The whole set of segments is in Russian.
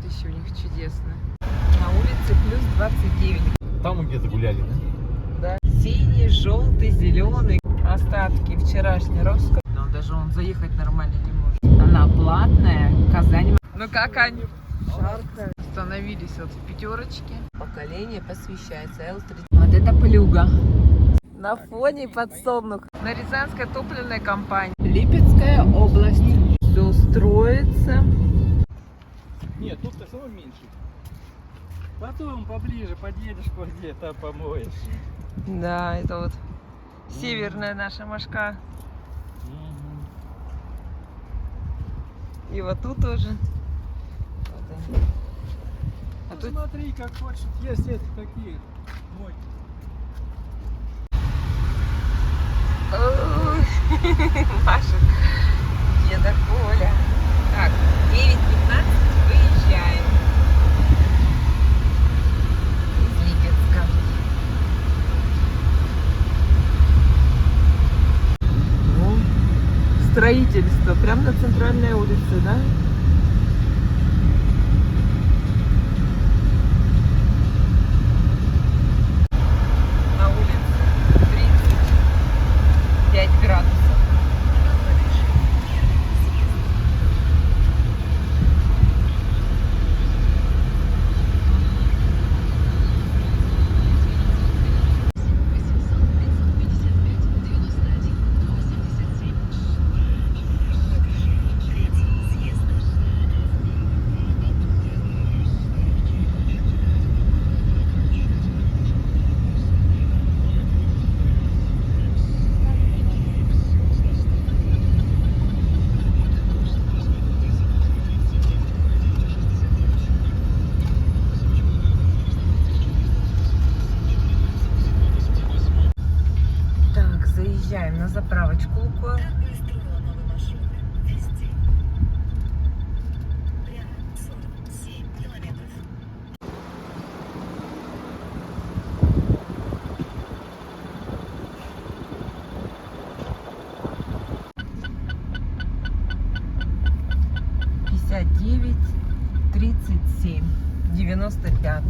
еще у них чудесное. На улице плюс 29. Там мы где-то гуляли, да? Да. Синий, желтый, зеленый. Остатки вчерашней роскоши. Но даже он заехать нормально не может. Она платная. Казань. Ну как они? Жарко. Остановились вот в пятерочке. Поколение посвящается L30. Вот это плюга. На фоне подсолнух. На Рязанской топливной компании. Липецкая область. Все строится. Нет, тут-то все равно меньше. Потом поближе подъедешь где-то помоешь. Да, это вот северная наша Машка. И вот тут тоже. Вот они. А Ну, тут смотри, как хочешь, есть эти такие мойки. Маша, деда Коля. Так, 9:15 выезжаем из Липецка. Ну, строительство прямо на центральной улице, да? На улице 35 градусов. Так, заезжаем на заправочку Лукойл. Пятьдесят 37, 95.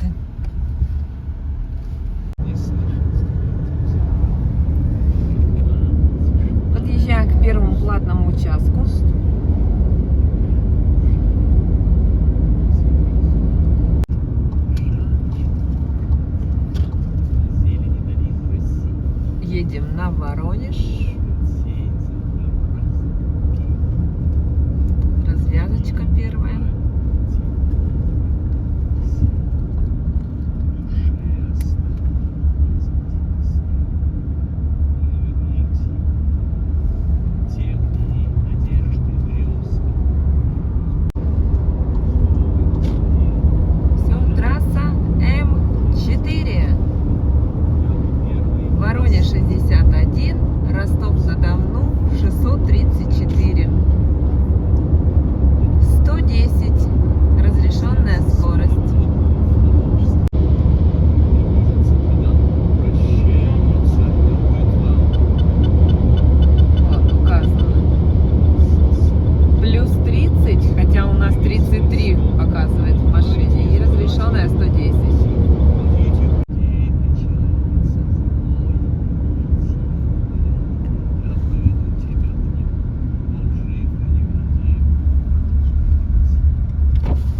Подъезжаем к первому платному участку. Едем на Воронеж. Развязочка первая. Все, трасса М4. Воронеж 61, Ростов-на-Дону 634. 110. Разрешенная скорость. Вот указано. Плюс 30, хотя у нас 33 показывает в машине. И разрешенная 110.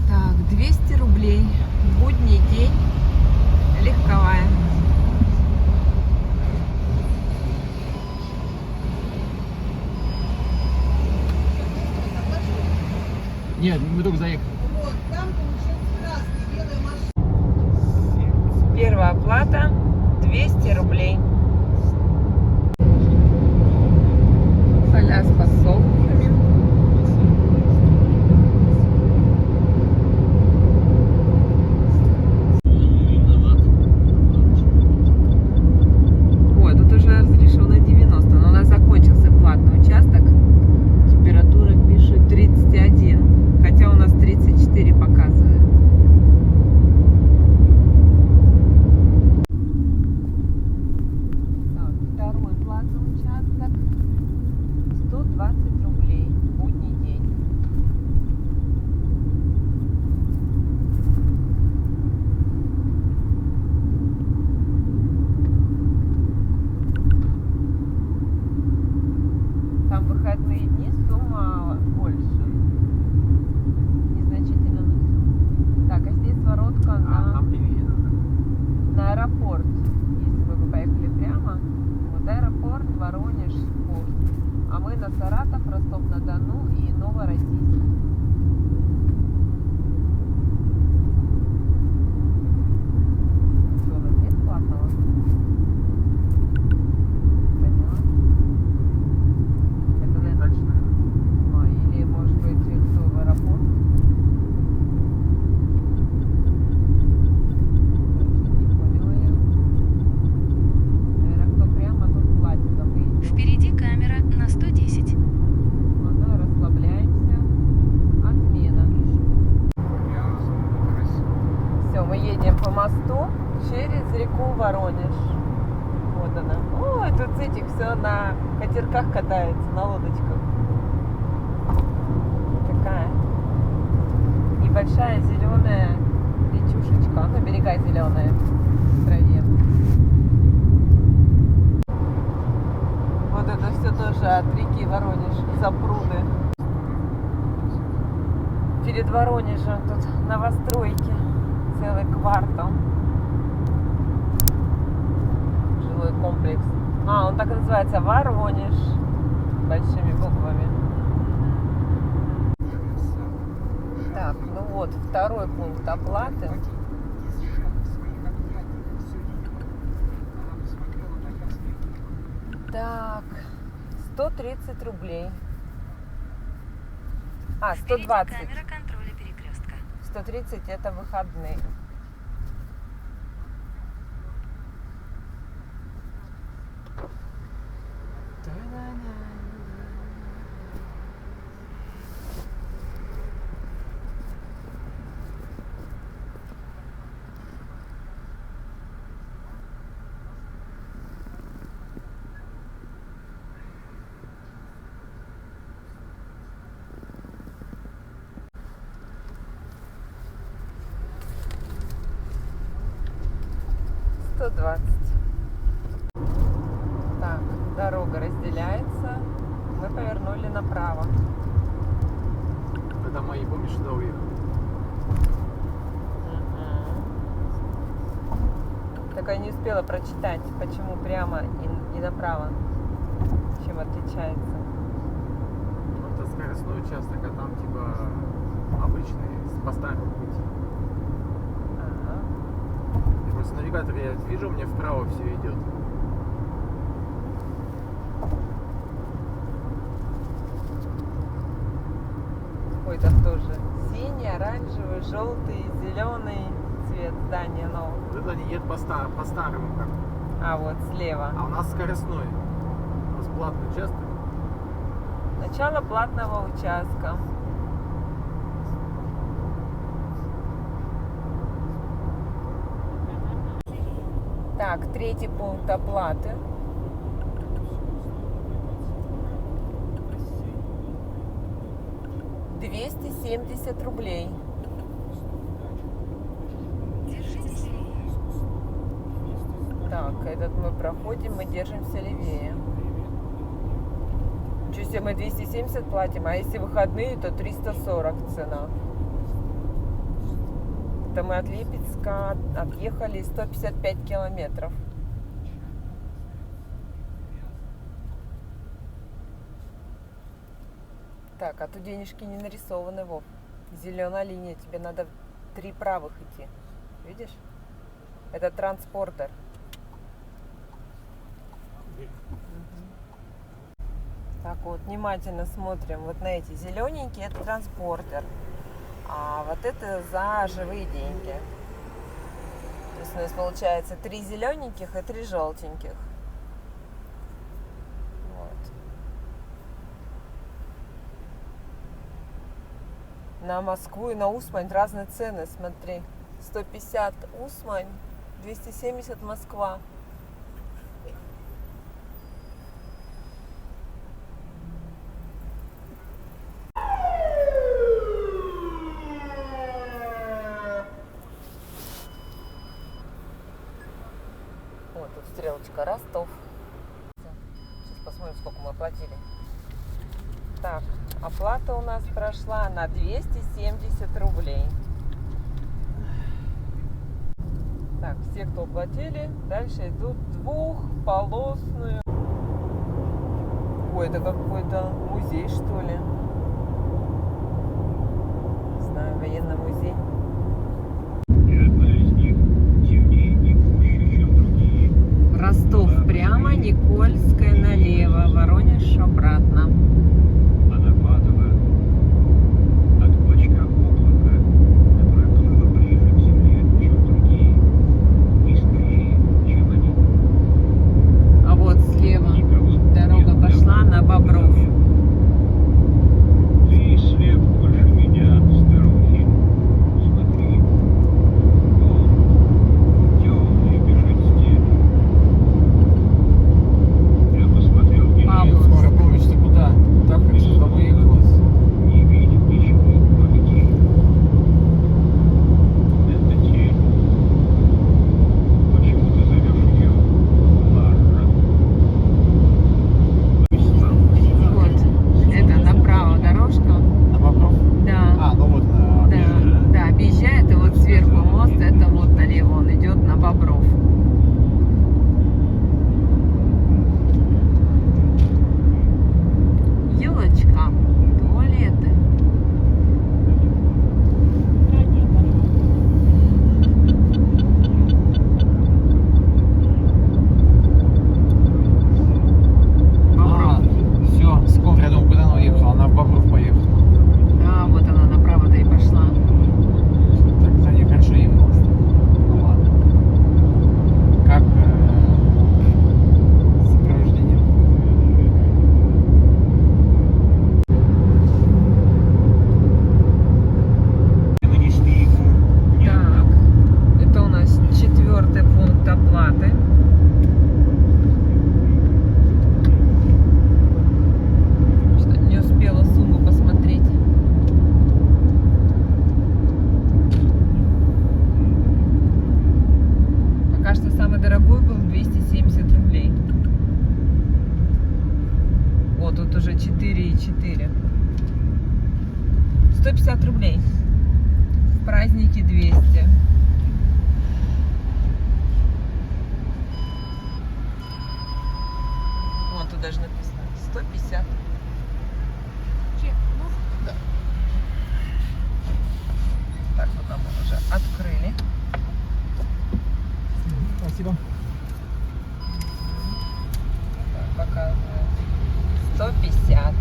Так, 200 рублей. Будний день. Легковая. Нет, мы только заехали. Первая оплата 200 рублей. Поля с подсолнухами. Ой, тут уже разрешено 90, но у нас закончился платный участок. Температура пишет 31, хотя у нас 34 показывает. Так, второй платный участок 120 рублей. мы едем по мосту через реку Воронеж. Вот она. Ой, тут этих все на катерках катается, на лодочках. Такая небольшая зеленая речушечка. Ну, берега зеленые в траве. Вот это все тоже от реки Воронеж, запруды. Перед Воронежем тут новостройки, целый квартал. Жилой комплекс. Он так и называется, Воронеж, большими буквами. Так, ну вот, второй пункт оплаты. Так, 130 рублей. 120. Камера контроля перекрестка. 130 это выходные. Так, дорога разделяется. Мы повернули направо. Когда мои, помнишь, сюда уехали? Так я не успела прочитать, почему прямо и направо. Чем отличается. Ну, это скоростной участок, а там типа обычный с постами пути. Просто навигатор я вижу, мне вправо все идет. Ой, там тоже синий, оранжевый, желтый, зеленый цвет здания нового. Вот это они едут по старому как. А вот слева. А у нас скоростной. У нас платный участок. Начало платного участка. Так, третий пункт оплаты. $270 рублей. Так, этот мы проходим, мы держимся левее. Ничего себе, мы 270 платим, а если выходные, то 340 цена. Это мы от Липецка отъехали 155 километров. Так, а тут денежки не нарисованы, Вов. Зеленая линия, тебе надо 3 правых идти. Видишь? Это транспортер. Так вот, внимательно смотрим вот на эти зелененькие, это транспортер. А вот это за живые деньги. То есть у нас получается 3 зелененьких и 3 желтеньких. Вот. На Москву и на Усмань разные цены, смотри. 150 Усмань, 270 Москва. Вот тут стрелочка Ростов. Сейчас посмотрим, сколько мы оплатили. Так, оплата у нас прошла на 270 рублей. Так, все, кто оплатили, дальше идут двухполосную. Ой, это какой-то музей, что ли? Не знаю, военный музей. Ростов прямо, Никольская налево, Воронеж обратно. Водопадово. Отводчка облака, которое плыло ближе к земле, чем другие. Быстрее, чем они. А вот слева дорога пошла на Бобров. Ты слеп больше меня, старухи. Смотри. 4,4. 150 рублей. В празднике 200. Вон тут даже написано 150. Да. Так, вот нам уже открыли. Спасибо. Показывает 150.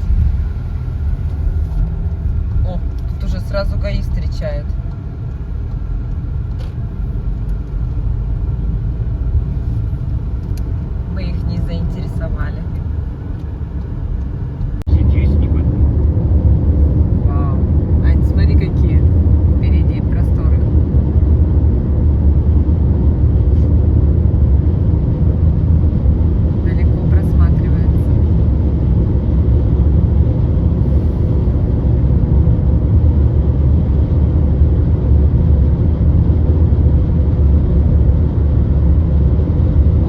О, тут уже сразу ГАИ встречают. Мы их не заинтересовали. Здесь не воды. Вау. Ань, смотри, какие впереди просторы. Далеко просматривается.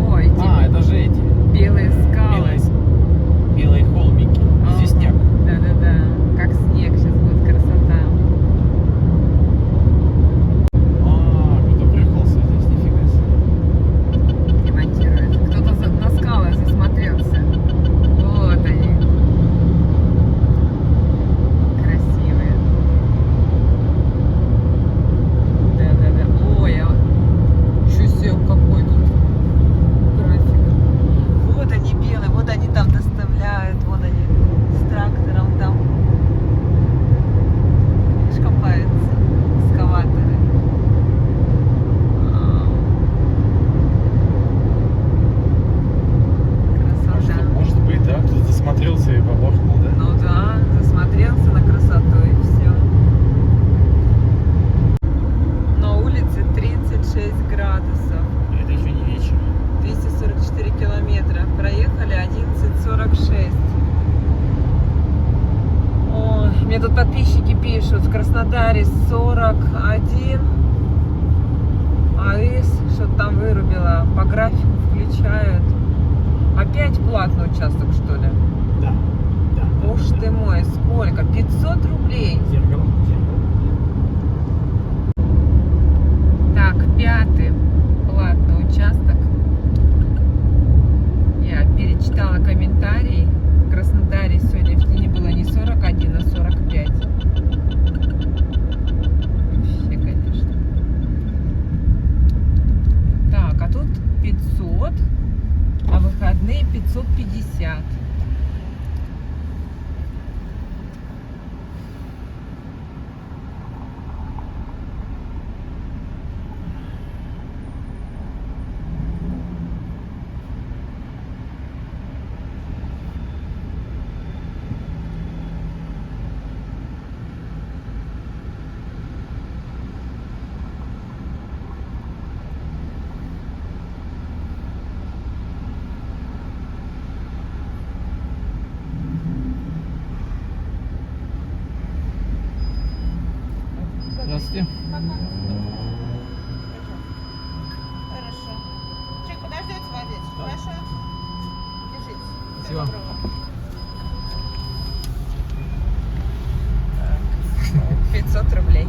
Ой, эти Это же эти белые скалы. белые холмики. Ага. Известняк. Да-да-да. Как снег сейчас будет красота. Кто-то приехался здесь, нифига себе. Демонтирует. Кто-то на скалы засмотрелся. Вот они. Красивые. Да-да-да. Ой, еще себе какой тут график. Вот они белые, вот они там доставляют, вот они с трактором там. Видишь, копаются экскаваторы. Красота. Может быть, да? Кто-то засмотрелся и побахнул, да? Ну да, засмотрелся на красоту и все. На улице 36 градусов. Это еще не вечер. 244 километра. Проехали 11:46. Ой, мне тут подписчики пишут, в Краснодаре 41, АЭС что-то там вырубила, по графику включают. Опять платный участок, что ли? Да. Да. Уж ты мой, сколько? 500 рублей. Зеркало. Так, 5-й платный участок. Я перечитала комментарии. В Краснодаре сегодня в день было не 41, а 45. Вообще, конечно. Так, а тут 500, а выходные 550. Здравствуйте. Хорошо. Человек подождете водить? Хорошо? Держите. Спасибо. Всего доброго. 500 рублей.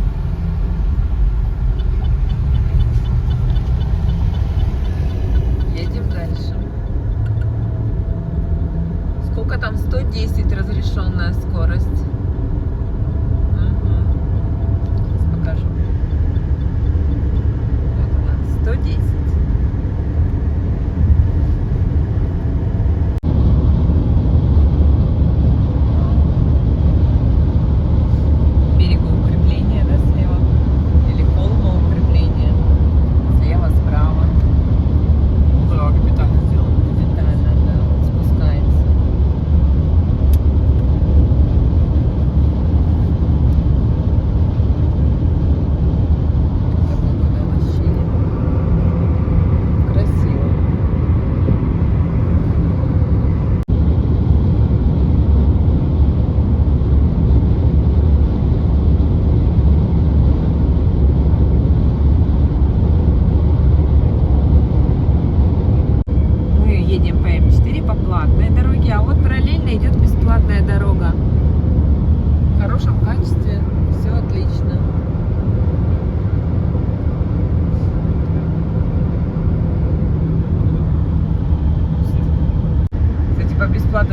Едем дальше. Сколько там? 110 разрешенная скорость. Угу. Сейчас покажу. Вот она, 110. Берегу укрепления.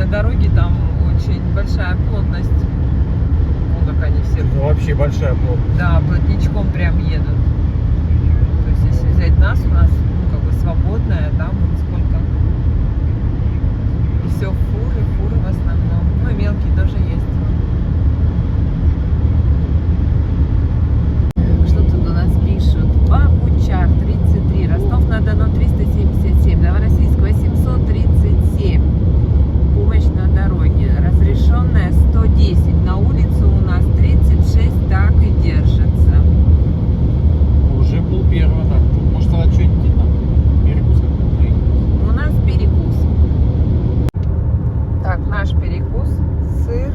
на дороге там очень большая плотность. Ну, как они все. Ну, вообще большая плотность. Да, плотничком прям едут. То есть, если взять нас, у нас, ну, как бы свободная, да, вот сколько. И все фуры в основном. Ну, и мелкие тоже есть. Что тут у нас пишут? Бабучар 33, Ростов-на-Дону 377, Новороссийск 837. Помощь на дороге. Разрешенная 110. На улице у нас 36, так и держится. Уже был первый, так. Может, она что-нибудь там перекус какой-то. У нас перекус. Так, наш перекус. Сыр,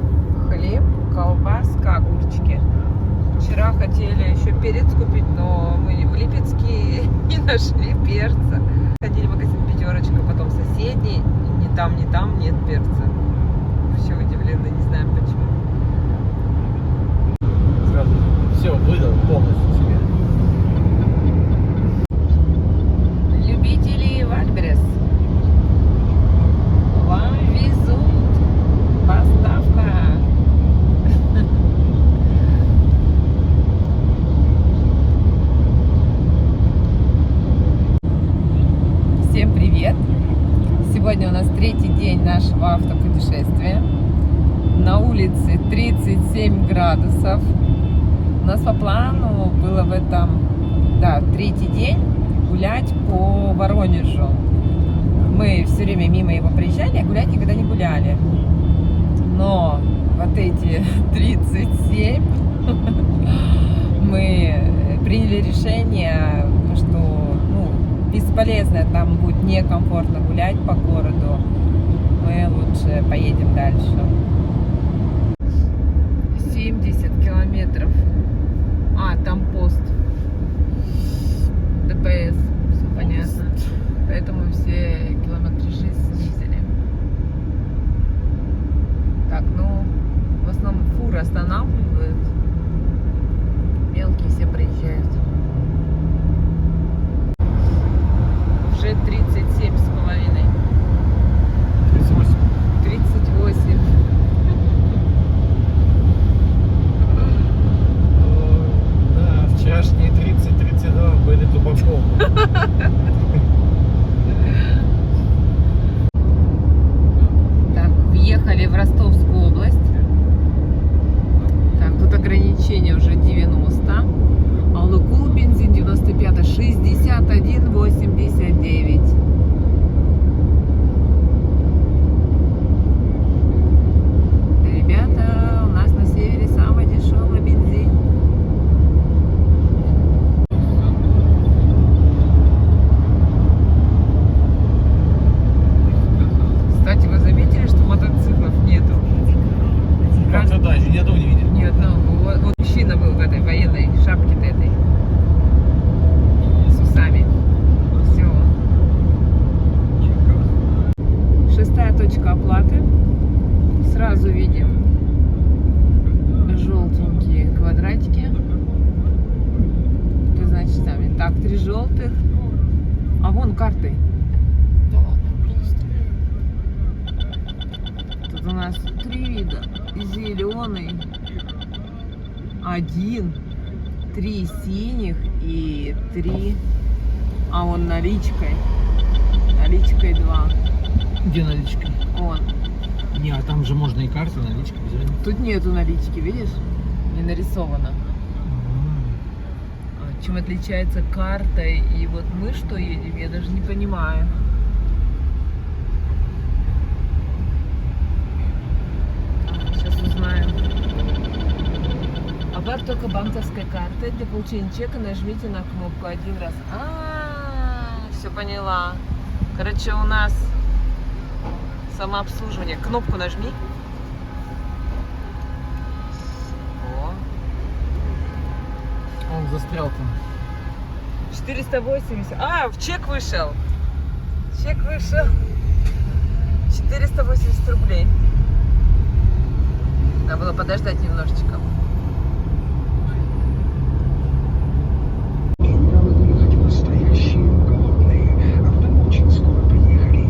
хлеб, колбаска, огурчики. Вчера хотели еще перец купить, но мы в Липецке не нашли перца. Ходили в магазин «Пятерочка», потом соседний. Ни там нет перца. Вообще удивлены, не знаем почему. Сразу все выдал полностью себе. Любители Вальберес, вам везут поставка. Всем привет! Сегодня у нас третий день нашего автопутешествия. На улице 37 градусов. У нас по плану было в этом, третий день гулять по Воронежу. Мы все время мимо его проезжали, а гулять никогда не гуляли. Но вот эти 37 мы приняли решение, что бесполезно, там будет некомфортно гулять по городу. Мы лучше поедем дальше. 70 километров. Там пост. ДПС. Все понятно. Поэтому все километражи снизили. Так, в основном фуры останавливают. Мелкие все проезжают. Уже 37 с половиной. 38. 38. Да, вчерашние 30-32 были тупаком. Так, въехали в Ростовскую область. Так, тут ограничение уже 90. А Лукул бензин 95, 61,89. Ребята, у нас на севере самый дешевый бензин. Кстати, вы заметили, что мотоциклов нету? Как-то да, еще ни одного не видели. Ни одного. Вот мужчина был в этой военной шапке-то этой. С усами. Все. 6-я точка оплаты. Сразу видим желтенькие квадратики. Это значит там. Так, 3 желтых. А вон карты. Тут у нас 3 вида. Зеленый. 1. 3 синих и 3. А он наличкой. Наличкой 2. Где наличка? Он. Не, а там же можно и карты, наличка взять. Тут нету налички, видишь? Не нарисовано. Чем отличается карта и вот мы что едем, я даже не понимаю. Сейчас узнаем. Оплата только банковской картой. Для получения чека нажмите на кнопку 1 раз. Все поняла. Короче, у нас самообслуживание. Кнопку нажми. О. Он застрял там. 480. В чек вышел. Чек вышел. 480 рублей. Надо было подождать немножечко. И надо ехать в настоящие голодные. А потому очень скоро приехали.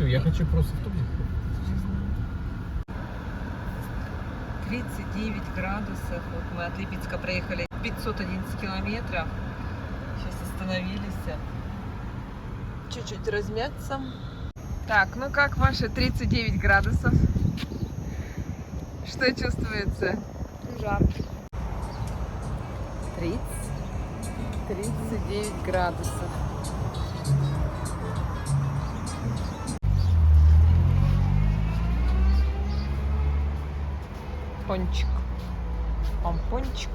хочу, я хочу просто в тубе. 39 градусов. Вот мы от Липецка проехали 511 километров. Сейчас остановились. Чуть-чуть размяться. Так, ну как ваши 39 градусов? Что чувствуется? Жарко. 39 градусов. Пончик. Помпончик.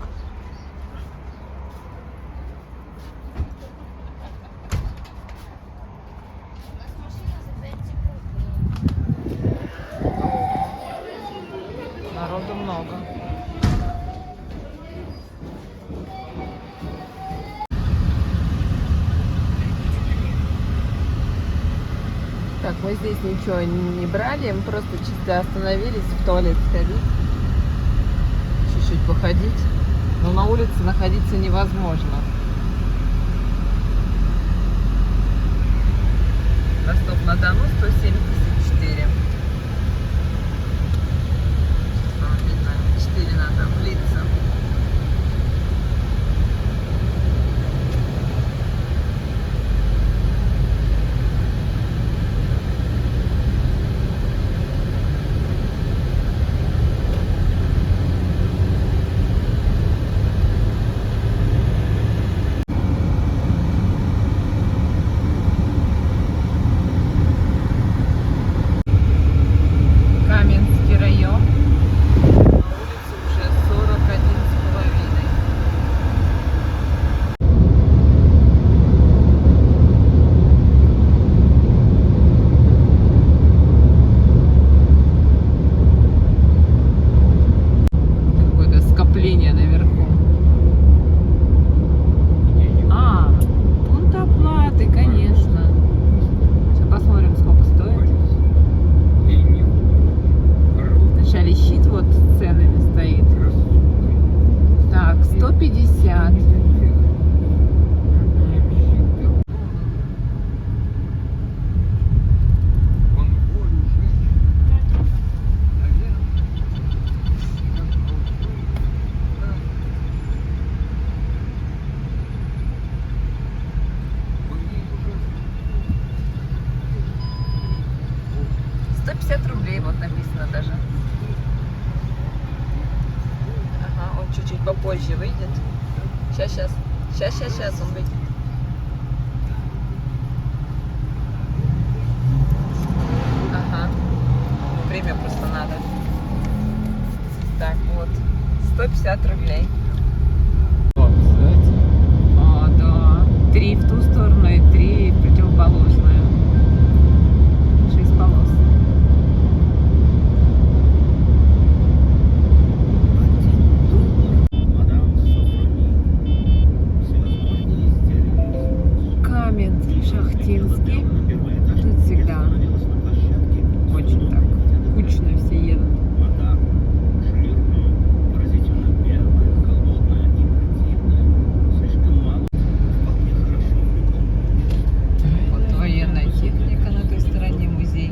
Народу много. Так, мы здесь ничего не брали, мы просто чисто остановились в туалет сходить, чуть-чуть походить, но на улице находиться невозможно. Ростов-на-Дону 174. Вам видно, 4 надо влиться. Каменский район. На улице уже 41,5. Какое-то скопление наверху. А, пункт оплаты, конечно. Сейчас посмотрим, сколько стоит. Вначале щит вот с ценами стоит. Так, 150. Рублей вот написано даже. Ага, он чуть-чуть попозже выйдет. Сейчас он выйдет. Ага. Время просто надо. Так, вот. 150 рублей. А, да. 3 в ту сторону и 3 в противоположную. 6 полос. Шахтинский. Тут всегда очень так кучно все едут. Вот военная техника на той стороне, музей.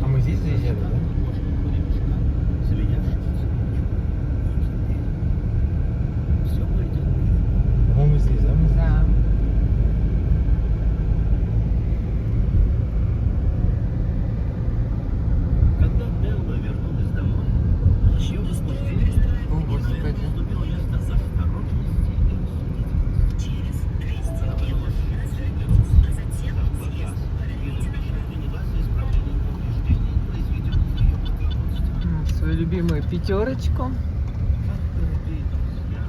А мы здесь заезжали, да? По-моему, здесь, да? Да. Когда Белла вернулась домой, ее возбуждение О, Господи. наступило место осторожности и рассудительности. Через 200 метров а затем исправление повреждений, произведенных ее руководством. Свою любимую пятерочку. Как торопились друзья,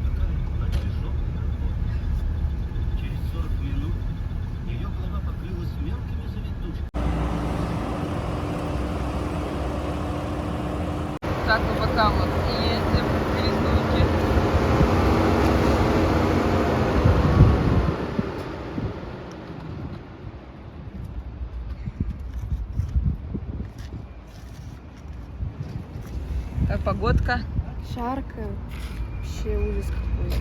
какая была тяжелая работа. Через 40 минут ее голова покрылась мелкими завитушками. Так мы пока вот едем в Березнуки. Как погодка? Жарко. Вообще ужас какой-то.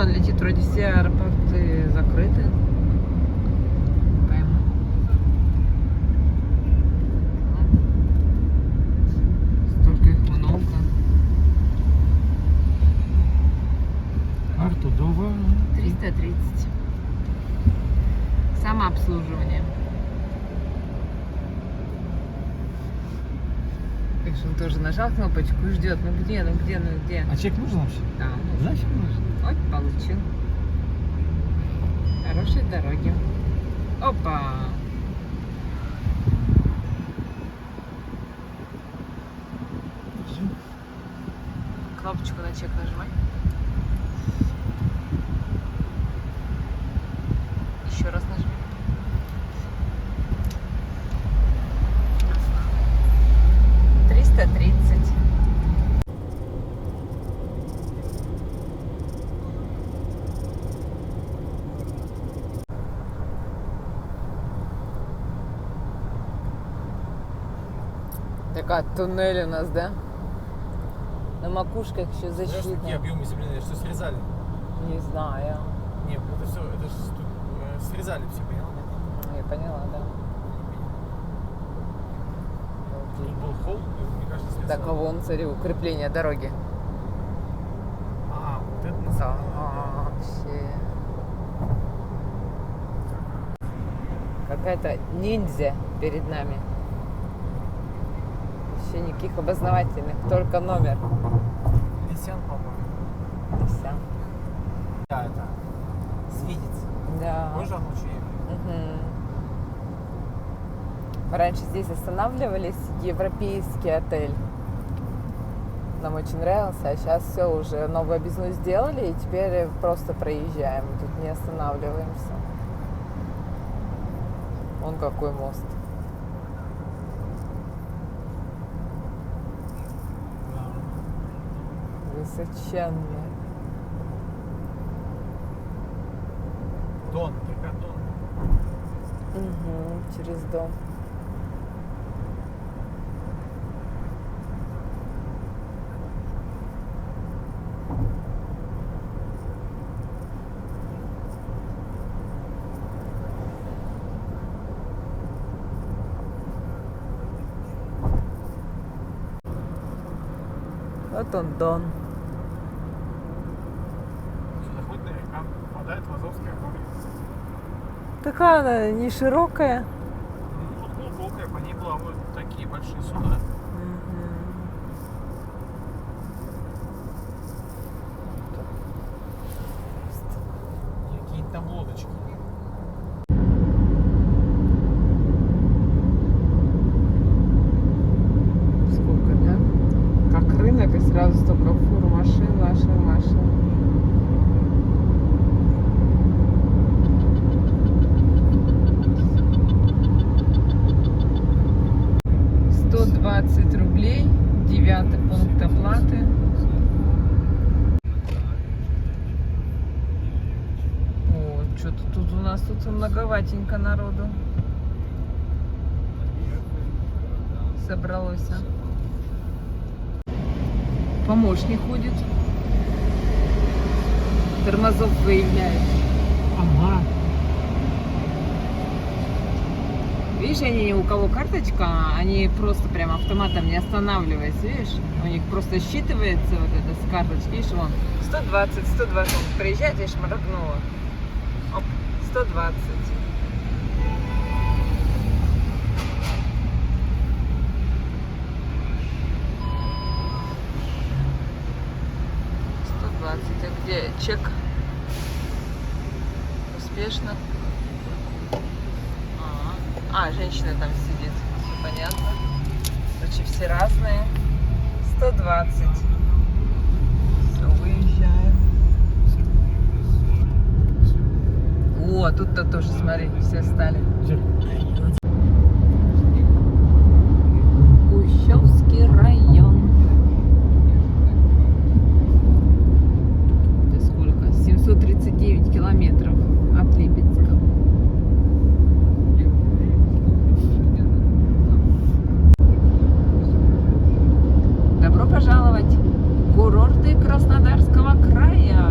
он летит, вроде все аэропорты закрыты. Пойму. Столько их много. Артудова. 330. Самообслуживание. Видишь, он тоже нажал кнопочку и ждет. Ну где? А чек нужен вообще? Да, ну, Нафиг нужен? вот, получил. Хорошей дороги. Опа! Кнопочку на чек нажимай. Еще раз нажми. Ага. 330. Такая туннель у нас, да? На макушках еще Знаешь, такие защита. объемы земляные, что срезали? Не знаю. Нет, это все, это же срезали все, поняла? Я поняла, да. Тут был холм, и, мне кажется, срезали. Так, а вон, смотри, укрепление дороги. А, вот это Да, называется. вообще. Какая-то ниндзя перед нами. Вообще никаких обозначательных, только номер. Лисян, по-моему. И всё. Да, это Свидец. Да. Позже оно чьи? Мгм. Раньше здесь останавливались, европейский отель. Нам очень нравился, а сейчас все уже новую объездную сделали, и теперь просто проезжаем, тут не останавливаемся. Вон какой мост. Высоченный. Дон, только Дон. Угу, через дом. Вот он, Дон. Судоходная река впадает в Азовское море. Такая она не широкая. Ну, вот глубокая, по ней плавают такие большие суда. Какие-то там лодочки. Сколько, да? Как рынок, и сразу столько фур, машин. $120, 9 пункт оплаты. О, что-то тут у нас тут многоватенько народу собралось. Помощник ходит, тормозов выявляет. Ага. Видишь, они у кого карточка, они просто прям автоматом не останавливаясь, видишь? У них просто считывается вот это с карточки, видишь, вон 120, он приезжает, видишь, моргнула. Оп, 120. А где чек? Успешно. Женщина там сидит. Все понятно. Короче, все разные. 120. Все, выезжаем. О, тут-то тоже, смотри, все стали. Кущевский район. Это сколько? 739 километров от Липецка. Добро пожаловать в курорты Краснодарского края.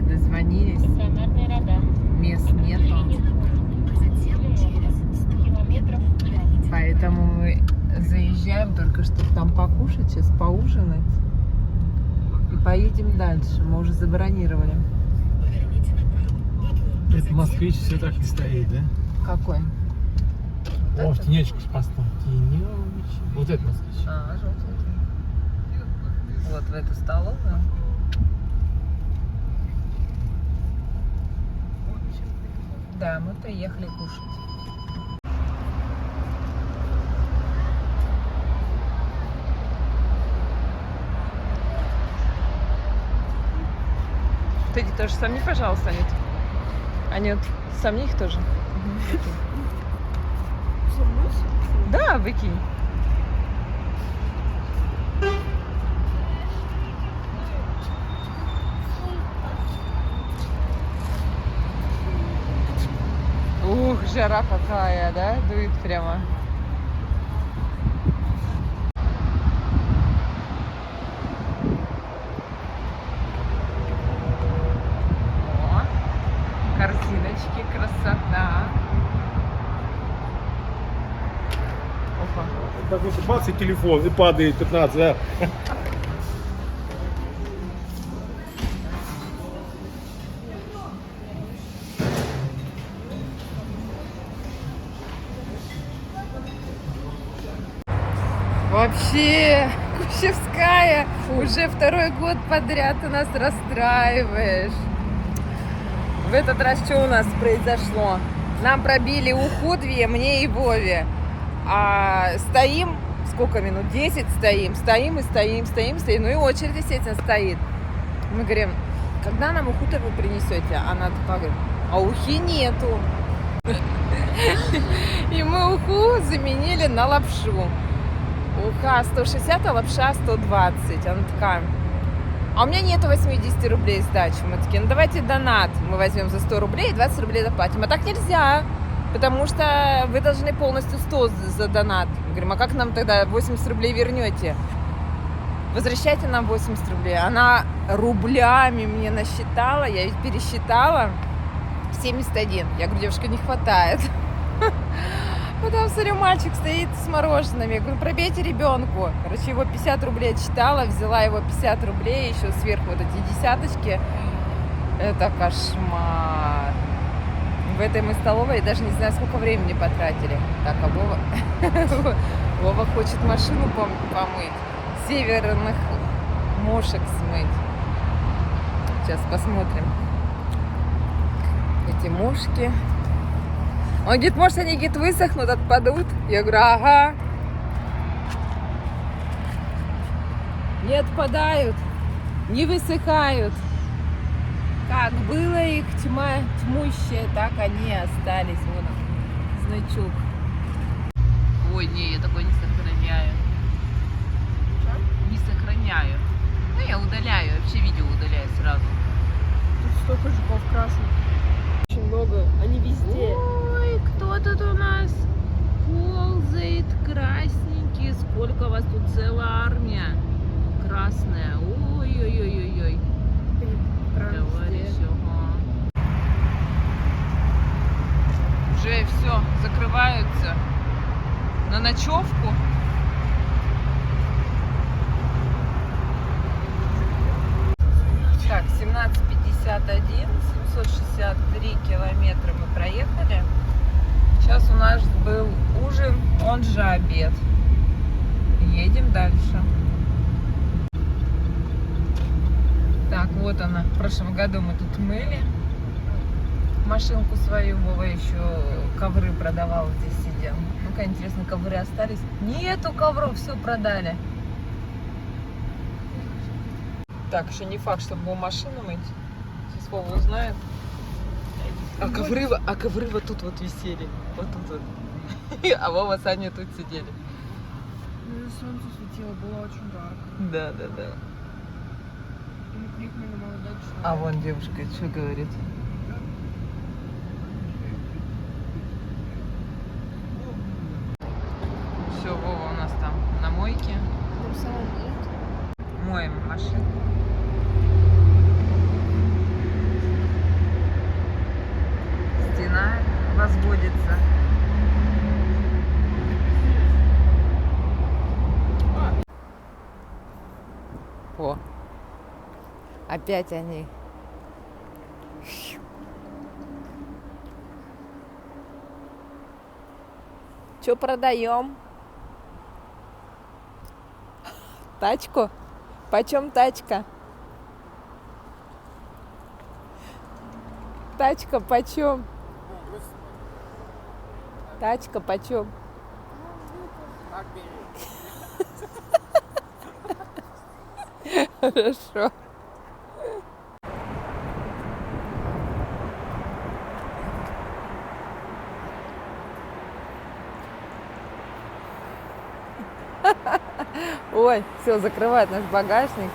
дозвонились. Стационарный радар. Мест нету. Поэтому мы заезжаем только чтобы там покушать, сейчас поужинать. И поедем дальше. Мы уже забронировали. Это москвич все так и стоит, да? Какой? О, в тенечку спасал. Тенечек. Вот это москвич. А, желтенький. Вот в эту столовую. Да, мы приехали кушать. Ты тоже сомни, пожалуйста, Анют. Анют, сомни их тоже. Да, выкинь. Ух, жара какая, да? Дует прямо. О, корзиночки, красота. Опа. Так вот, бац, и телефон, и падает 15, да? Вообще, Кущевская, уже второй год подряд ты нас расстраиваешь. В этот раз что у нас произошло? Нам пробили уху две, мне и Вове. А стоим, сколько минут? 10 стоим и стоим. Ну и очередь, естественно, стоит. Мы говорим, когда нам уху-то вы принесете? Она такая говорит, а ухи нету. И мы уху заменили на лапшу. Уха 160, а лапша 120. Она такая, а у меня нету 80 рублей сдачи. Мы такие, ну давайте донат. Мы возьмем за 100 рублей и 20 рублей заплатим. А так нельзя, потому что вы должны полностью 100 за донат. Мы говорим, а как нам тогда 80 рублей вернете? Возвращайте нам 80 рублей. Она рублями мне насчитала, я ведь пересчитала 71. Я говорю, девушка, не хватает. Потом, смотрю, мальчик стоит с мороженым. Я говорю, пробейте ребенку. Короче, его 50 рублей отчитала, взяла его 50 рублей, еще сверху вот эти десяточки. Это кошмар. В этой мы столовой даже не знаю, сколько времени потратили. Так, а Вова, Вова хочет машину помыть, северных мошек смыть. Сейчас посмотрим. Эти мушки. Он говорит, может, они, говорит, высохнут, отпадут? Я говорю, ага. Не отпадают, не высыхают. Как было их тьма тьмущая, так они и остались. Вон он, значок. Ой, не, я такой не сохраняю. Не сохраняю. Ну, я удаляю, вообще видео удаляю сразу. Тут столько жуков красных. Очень много, они везде. Ой, кто тут у нас ползает красненький. Сколько вас тут, целая армия красная. Ой-ой-ой-ой-ой. Товарищ, ага. Уже все, закрываются на ночевку. Так, 17:51, 763 километра мы проехали. Сейчас у нас был ужин, он же обед. Едем дальше. Так, вот она. В прошлом году мы тут мыли машинку свою. Вова еще ковры продавал, здесь сидел. Ну-ка, интересно, ковры остались? Нету ковров, все продали. Так, еще не факт, чтобы было машину мыть. Сейчас Вова узнает. А ковры вот тут вот висели. Вот тут вот. А Вова с Аней тут сидели. Ну, солнце светило, было очень жарко. Да. И мы крикнули на молодой человек. А вон девушка что говорит? Все, Вова у нас там на мойке. Там самое нет. Моем машину. Опять они. Что продаем? Тачку? Почем тачка? Тачка почем? Тачка почем? Хорошо. Ой, все, закрывает наш багажник.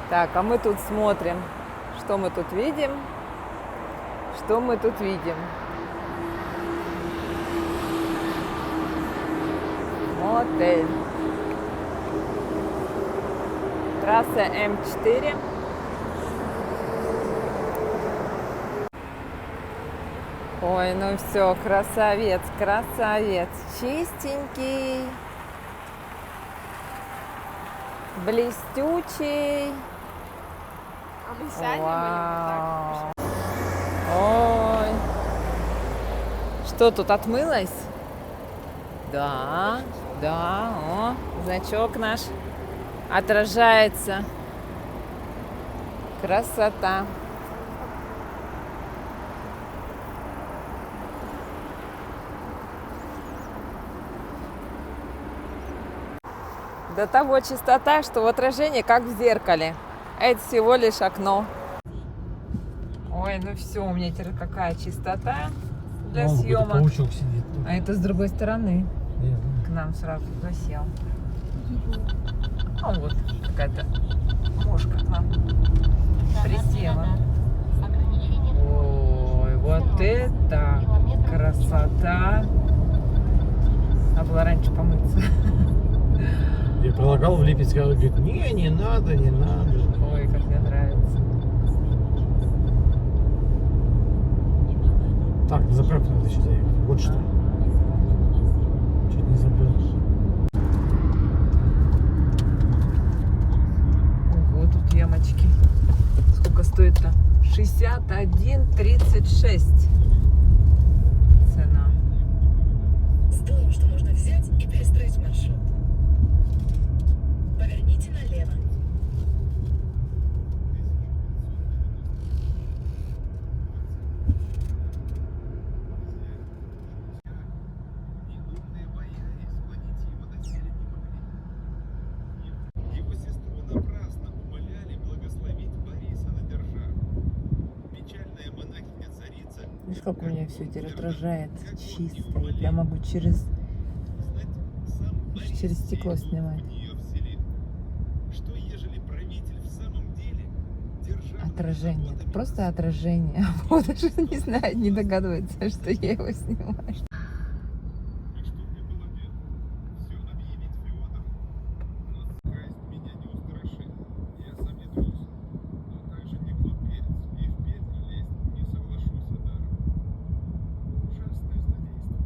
Так, а мы тут смотрим, что мы тут видим. Что мы тут видим? Мотель. Трасса М4. Ой, ну все, красавец, красавец. Чистенький. Блестючий. А мы сядем Вау. Ой. Что тут, отмылась? Да, да, о, значок наш отражается. Красота. До того чистота, что в отражении как в зеркале. Это всего лишь окно. Ой, ну все, у меня теперь какая чистота для Вон какой-то съемок. паучок сидит тут. А это с другой стороны. Я знаю. К нам сразу засел. А вот какая-то мошка к нам присела. Ой, вот это красота. Надо было раньше помыться. Я предлагал в Липецк, а он говорит, не надо, не надо. Ой, как мне нравится. Так, на заправку надо еще заехать. Вот что. Чуть не забыл. Ого, тут ямочки. Сколько стоит-то? 61,36 цена. Здорово, что можно взять и перестроить маршрут. Поверните налево. Неумные бояре склонить его доселе не могли. Его сестру напрасно умоляли благословить Бориса на державу. Печальная монахиня-царица Видишь, как у меня все теперь отражается чисто. Я прям могу через стекло снимать. Что ежели правитель в самом деле держал Отражение. Это просто отражение. Вот даже не знает, не догадывается, что я его снимаю. И что мне было делать? Все объявить Феодору. Но красть меня не устрашит. Я сам не трус. Но также не глупец. И в петлю лезть не соглашусь даром. Ужасное злодейство.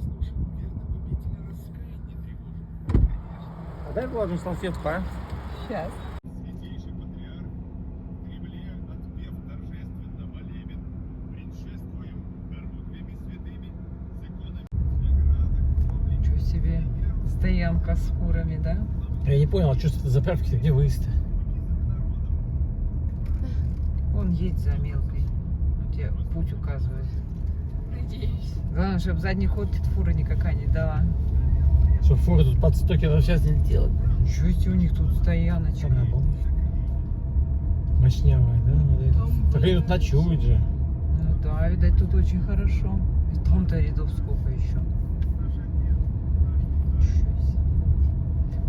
Слушай, верно, губителя раскаяние тревожит. А дай влажную салфетку, а? Сейчас. Святейший патриарх, в Кремле, отпев торжественно молебен, предшествую здоровьями святыми, с иконами наградок, Ничего себе. Стоянка с фурами, да? Я не понял, а что это заправки-то, где выезд-то? Вон едь за мелкой. Он тебе путь указывает. Надеюсь. Главное, чтобы задний ход фура никакая не дала. Чтоб фура тут под 100 км в час не летела. Ничего себе, у них тут стояночка. Мощнявая, да? Вот это. Так они тут ночуют же. Ну да, видать, тут очень хорошо. И там-то рядов сколько еще. Ничего себе.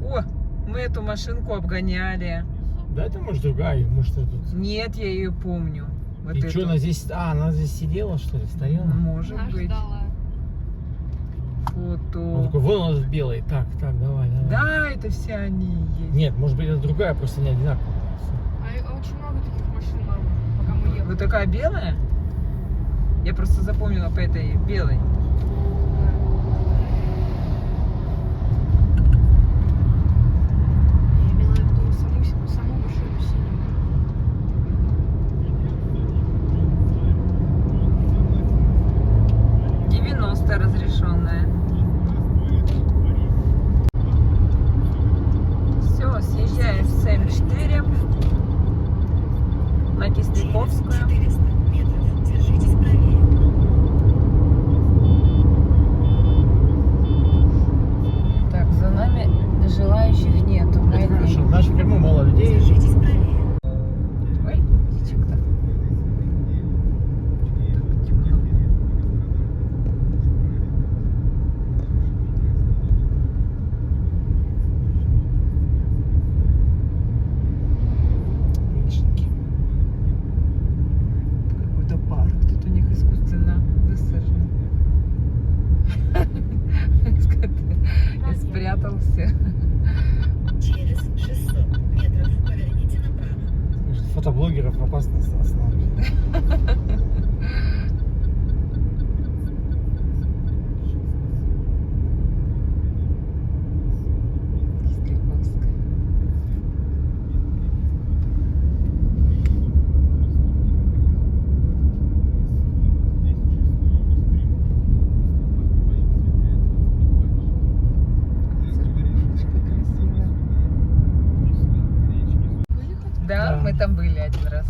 О, мы эту машинку обгоняли. Да, это может другая, может это тут. Нет, я ее помню. Вот И эту. что, она здесь, она здесь сидела, что ли, стояла? Может Она быть. ждала. Он Фото. такой, вон он в белой. Так, давай. Да, это все они и есть. Нет, может быть, это другая, просто не одинаковая. А очень много таких машин, мама, пока мы ехали. Вот такая белая? Я просто запомнила по этой белой. пассажиров опасно остановить. Кисликовская. Церковушечка красивая. Да, Да. мы там были один раз.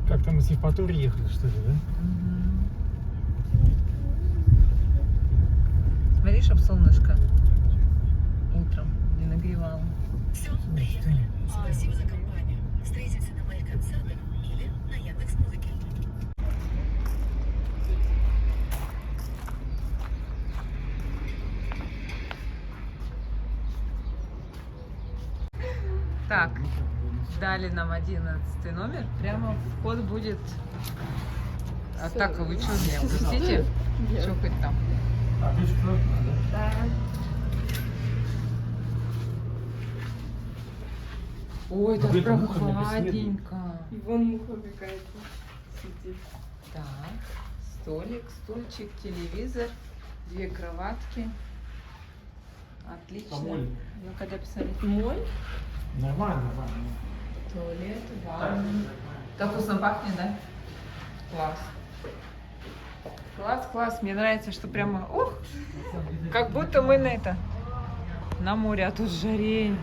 Как-то мы с Евпаторией ехали, что ли, да? Смотри, чтоб солнышко утром не нагревало. Все, приехали. Спасибо за компанию. Встретимся на моих концертах или на Яндекс.Музыке. Так, дали нам 11 номер. Прямо вход будет. А так, а вы что, меня пустите? Что хоть там? А ты что? Да. Ой, так Где-то муха мне прохладненько. И вон муха какая-то сидит. Так, столик, стульчик, телевизор, 2 кроватки. Отлично. Помоль. Ну, когда писали? Мой? Нормально, нормально. Туалет, ванна. Так вкусно пахнет, да? Класс. Класс, класс. Мне нравится, что прямо, ух, как будто мы на это, на море, а тут жарень.